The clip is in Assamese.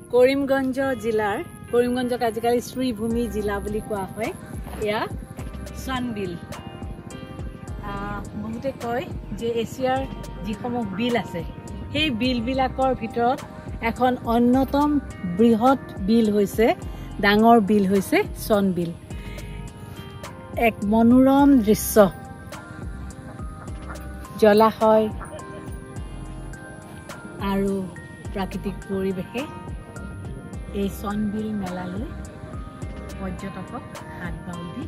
কৰিমগঞ্জ জিলাৰ কৰিমগঞ্জক আজিকালি শ্ৰীভূমি জিলা বুলি কোৱা হয় এয়া সনবিল বহুতে কয় যে এছিয়াৰ যিসমূহ বিল আছে সেই বিলবিলাকৰ ভিতৰত এখন অন্যতম বৃহৎ বিল হৈছে ডাঙৰ বিল হৈছে সনবিল এক মনোৰম দৃশ্য জলাশয় আৰু প্ৰাকৃতিক পৰিৱেশে এই সনবিল মেলালৈ পৰ্যটকক হাত বাউলি